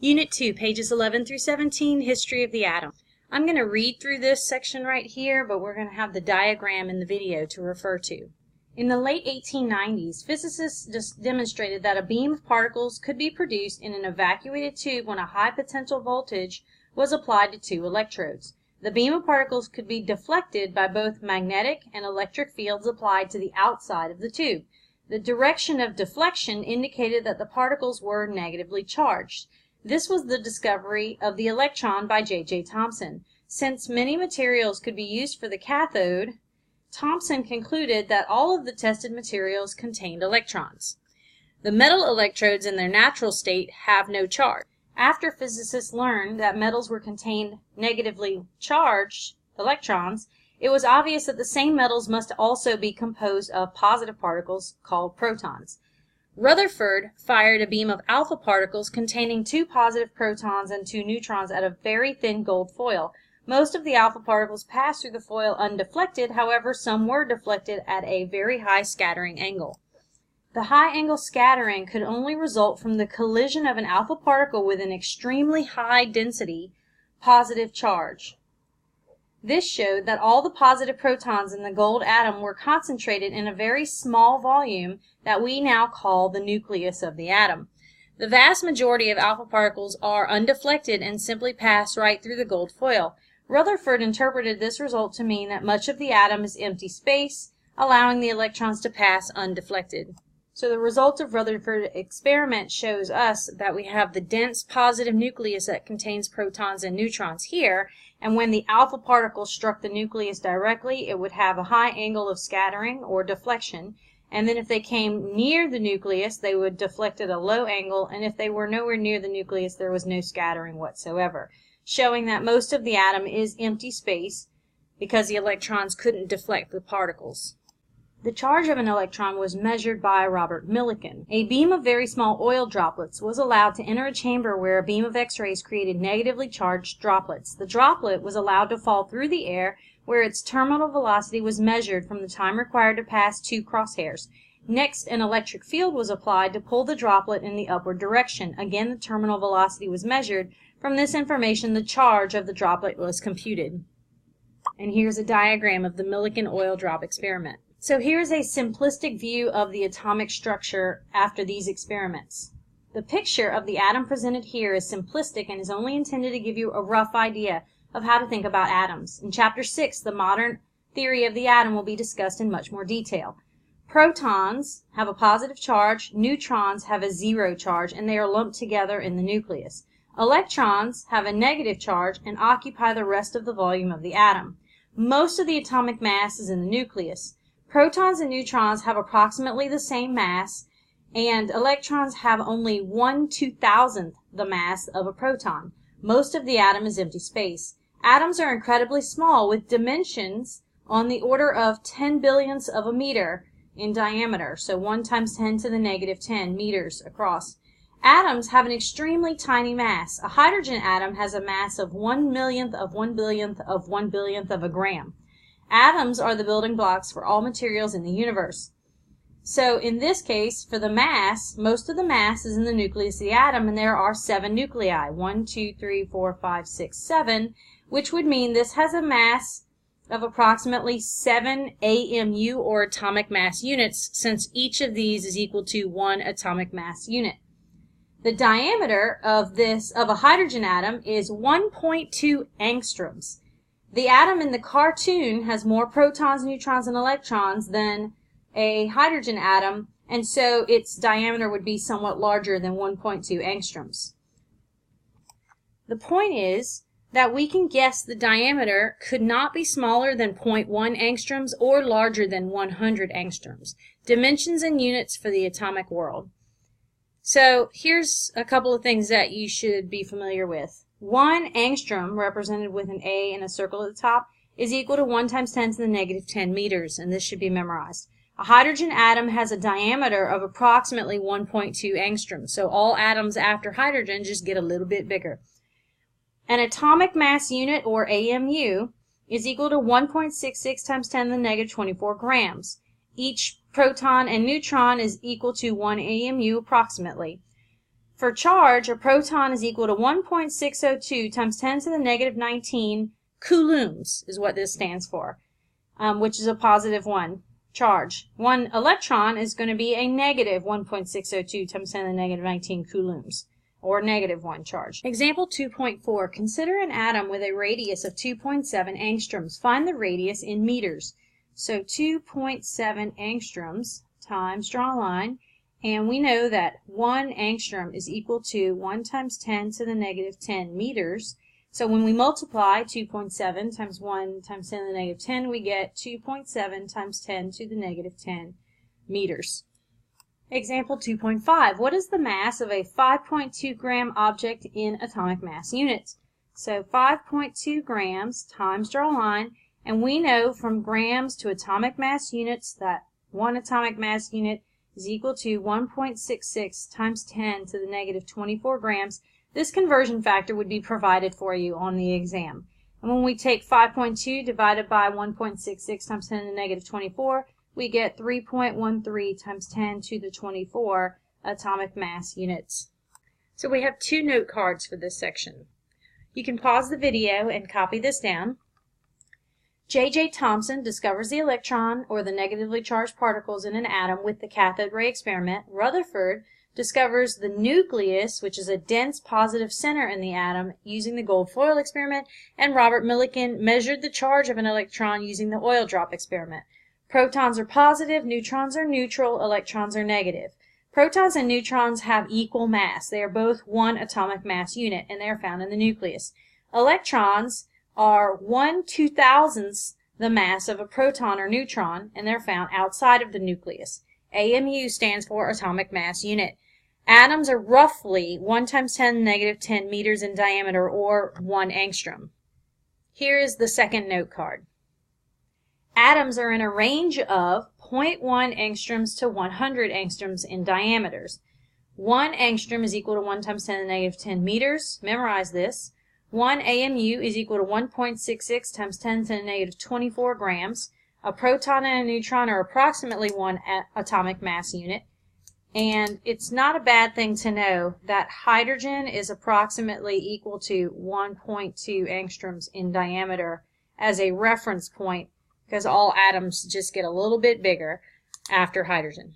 Unit 2, pages 11 through 17, History of the Atom. I'm going to read through this section right here, but we're going to have the diagram in the video to refer to. In the late 1890s, physicists demonstrated that a beam of particles could be produced in an evacuated tube when a high potential voltage was applied to two electrodes. The beam of particles could be deflected by both magnetic and electric fields applied to the outside of the tube. The direction of deflection indicated that the particles were negatively charged. This was the discovery of the electron by J.J. Thomson. Since many materials could be used for the cathode, Thomson concluded that all of the tested materials contained electrons. The metal electrodes in their natural state have no charge. After physicists learned that metals were contained negatively charged electrons, it was obvious that the same metals must also be composed of positive particles called protons. Rutherford fired a beam of alpha particles containing two positive protons and two neutrons at a very thin gold foil. Most of the alpha particles passed through the foil undeflected, however, some were deflected at a very high scattering angle. The high angle scattering could only result from the collision of an alpha particle with an extremely high density positive charge. This showed that all the positive protons in the gold atom were concentrated in a very small volume that we now call the nucleus of the atom. The vast majority of alpha particles are undeflected and simply pass right through the gold foil. Rutherford interpreted this result to mean that much of the atom is empty space, allowing the electrons to pass undeflected. So the result of Rutherford's experiment shows us that we have the dense positive nucleus that contains protons and neutrons here, and when the alpha particle struck the nucleus directly, it would have a high angle of scattering or deflection, and then if they came near the nucleus, they would deflect at a low angle, and if they were nowhere near the nucleus, there was no scattering whatsoever, showing that most of the atom is empty space because the electrons couldn't deflect the particles. The charge of an electron was measured by Robert Millikan. A beam of very small oil droplets was allowed to enter a chamber where a beam of X-rays created negatively charged droplets. The droplet was allowed to fall through the air where its terminal velocity was measured from the time required to pass two crosshairs. Next, an electric field was applied to pull the droplet in the upward direction. Again, the terminal velocity was measured. From this information, the charge of the droplet was computed. And here's a diagram of the Millikan oil drop experiment. So here's a simplistic view of the atomic structure after these experiments. The picture of the atom presented here is simplistic and is only intended to give you a rough idea of how to think about atoms. In Chapter 6, the modern theory of the atom will be discussed in much more detail. Protons have a positive charge, neutrons have a zero charge, and they are lumped together in the nucleus. Electrons have a negative charge and occupy the rest of the volume of the atom. Most of the atomic mass is in the nucleus. Protons and neutrons have approximately the same mass, and electrons have only 1/2000th the mass of a proton. Most of the atom is empty space. Atoms are incredibly small, with dimensions on the order of 10 billionths of a meter in diameter, so 1 times 10 to the negative 10 meters across. Atoms have an extremely tiny mass. A hydrogen atom has a mass of 1/millionth of 1/billionth of 1/billionth of a gram. Atoms are the building blocks for all materials in the universe. So in this case, for the mass, most of the mass is in the nucleus of the atom, and there are 7 nuclei, 1, 2, 3, 4, 5, 6, 7, which would mean this has a mass of approximately 7 AMU, or atomic mass units, since each of these is equal to 1 atomic mass unit. The diameter of a hydrogen atom is 1.2 angstroms. The atom in the cartoon has more protons, neutrons, and electrons than a hydrogen atom, and so its diameter would be somewhat larger than 1.2 angstroms. The point is that we can guess the diameter could not be smaller than 0.1 angstroms or larger than 100 angstroms. Dimensions and units for the atomic world. So here's a couple of things that you should be familiar with. 1 angstrom, represented with an A and a circle at the top, is equal to 1 times 10 to the negative 10 meters, and this should be memorized. A hydrogen atom has a diameter of approximately 1.2 angstroms, so all atoms after hydrogen just get a little bit bigger. An atomic mass unit, or AMU, is equal to 1.66 times 10 to the negative 24 grams. Each proton and neutron is equal to 1 AMU approximately. For charge, a proton is equal to 1.602 times 10 to the negative 19 coulombs is what this stands for, which is a positive 1 charge. One electron is going to be a negative 1.602 times 10 to the negative 19 coulombs, or negative 1 charge. Example 2.4. Consider an atom with a radius of 2.7 angstroms. Find the radius in meters. So 2.7 angstroms times, draw a line, and we know that 1 angstrom is equal to 1 times 10 to the negative 10 meters. So when we multiply 2.7 times 1 times 10 to the negative 10, we get 2.7 times 10 to the negative 10 meters. Example 2.5. What is the mass of a 5.2 gram object in atomic mass units? So 5.2 grams times, draw a line, and we know from grams to atomic mass units that 1 atomic mass unit is equal to 1.66 times 10 to the negative 24 grams. This conversion factor would be provided for you on the exam. And when we take 5.2 divided by 1.66 times 10 to the negative 24, we get 3.13 times 10 to the 24 atomic mass units. So we have 2 note cards for this section. You can pause the video and copy this down. J.J. Thomson discovers the electron, or the negatively charged particles in an atom, with the cathode ray experiment. Rutherford discovers the nucleus, which is a dense positive center in the atom, using the gold foil experiment. And Robert Millikan measured the charge of an electron using the oil drop experiment. Protons are positive, neutrons are neutral, electrons are negative. Protons and neutrons have equal mass. They are both 1 atomic mass unit, and they are found in the nucleus. Electrons are 1/2000th the mass of a proton or neutron, and they're found outside of the nucleus. AMU stands for atomic mass unit. Atoms are roughly 1 times 10 to the negative 10 meters in diameter, or 1 angstrom. Here is the second note card. Atoms are in a range of 0.1 angstroms to 100 angstroms in diameters. 1 angstrom is equal to 1 times 10 to the negative 10 meters. Memorize this. 1 AMU is equal to 1.66 times 10 to the negative 24 grams. A proton and a neutron are approximately 1 atomic mass unit. And it's not a bad thing to know that hydrogen is approximately equal to 1.2 angstroms in diameter as a reference point, because all atoms just get a little bit bigger after hydrogen.